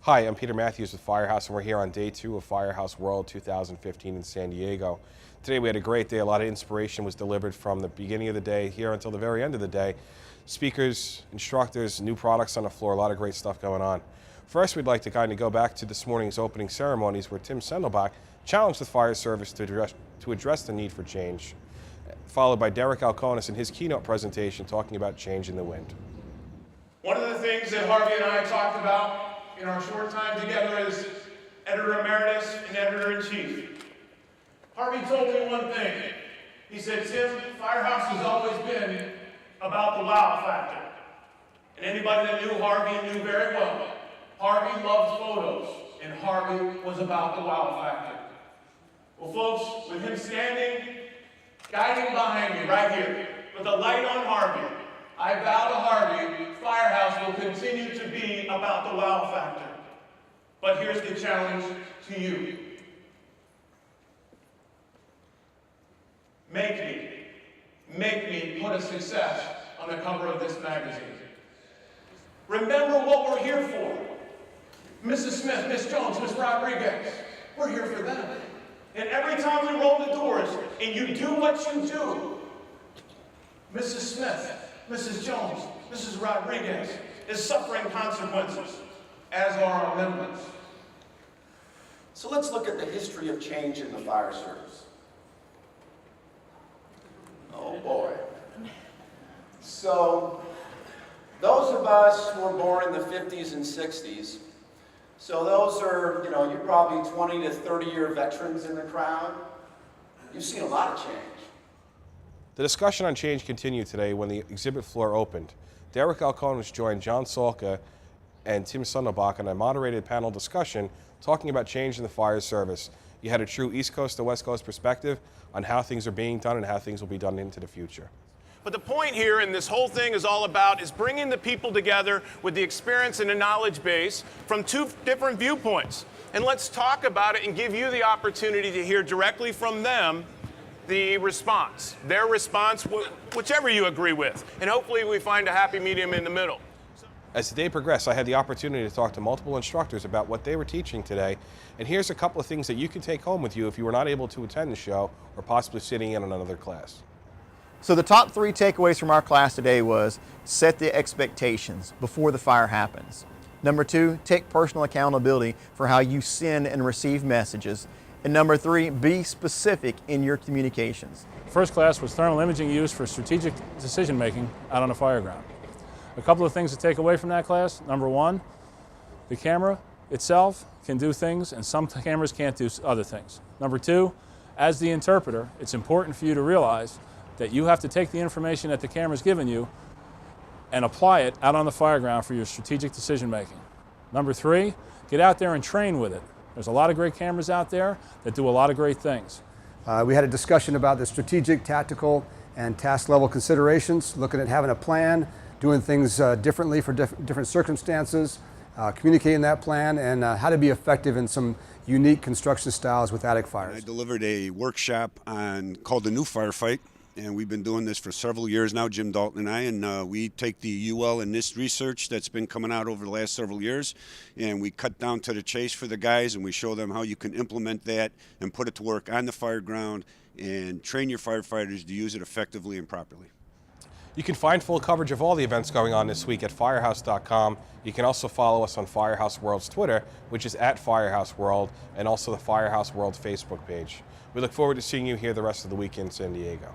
Hi, I'm Peter Matthews with Firehouse, and we're here on day 2 of Firehouse World 2015 in San Diego. Today we had a great day. A lot of inspiration was delivered from the beginning of the day here until the very end of the day. Speakers, instructors, new products on the floor, a lot of great stuff going on. First, we'd like to kind of go back to this morning's opening ceremonies where Tim Sendelbach challenged the fire service to address the need for change, followed by Derrek Alkonis in his keynote presentation talking about change in the wind. One of the things that Harvey and I talked about in our short time together as editor emeritus and editor-in-chief. Harvey told me one thing. He said, Tim, Firehouse has always been about the wow factor. And anybody that knew Harvey knew very well, Harvey loved photos, and Harvey was about the wow factor. Well, folks, with him standing, guiding behind me right here, with the light on Harvey, I vow to Harvey, Firehouse will continue to be about the wow factor. But here's the challenge to you. Make me put a success on the cover of this magazine. Remember what we're here for. Mrs. Smith, Miss Jones, Miss Rodriguez, we're here for them. And every time we roll the doors and you do what you do, Mrs. Smith, Mrs. Jones, Mrs. Rodriguez is suffering consequences, as are our members. So let's look at the history of change in the fire service. Oh boy. So those of us who were born in the 50s and 60s, so those are, you're probably 20 to 30-year veterans in the crowd. You've seen a lot of change. The discussion on change continued today when the exhibit floor opened. Derrek Alkonis joined John Salka and Tim Sendelbach on a moderated panel discussion talking about change in the fire service. You had a true East Coast to West Coast perspective on how things are being done and how things will be done into the future. But the point here, and this whole thing is all about, is bringing the people together with the experience and the knowledge base from two different viewpoints. And let's talk about it and give you the opportunity to hear directly from them the response, their response, whichever you agree with. And hopefully we find a happy medium in the middle. As the day progressed, I had the opportunity to talk to multiple instructors about what they were teaching today. And here's a couple of things that you can take home with you if you were not able to attend the show or possibly sitting in on another class. So the top 3 takeaways from our class today was set the expectations before the fire happens. Number 2, take personal accountability for how you send and receive messages. And number 3, be specific in your communications. First class was thermal imaging used for strategic decision making out on a fire ground. A couple of things to take away from that class. Number 1, the camera itself can do things and some cameras can't do other things. Number 2, as the interpreter, it's important for you to realize that you have to take the information that the camera's given you and apply it out on the fire ground for your strategic decision making. Number 3, get out there and train with it. There's a lot of great cameras out there that do a lot of great things. We had a discussion about the strategic, tactical, and task level considerations, looking at having a plan, doing things differently for different circumstances, communicating that plan, and how to be effective in some unique construction styles with attic fires. I delivered a workshop called The New Firefight. And we've been doing this for several years now, Jim Dalton and I, and we take the UL and NIST research that's been coming out over the last several years, and we cut down to the chase for the guys, and we show them how you can implement that and put it to work on the fire ground and train your firefighters to use it effectively and properly. You can find full coverage of all the events going on this week at firehouse.com. You can also follow us on Firehouse World's Twitter, which is @Firehouse World, and also the Firehouse World Facebook page. We look forward to seeing you here the rest of the week in San Diego.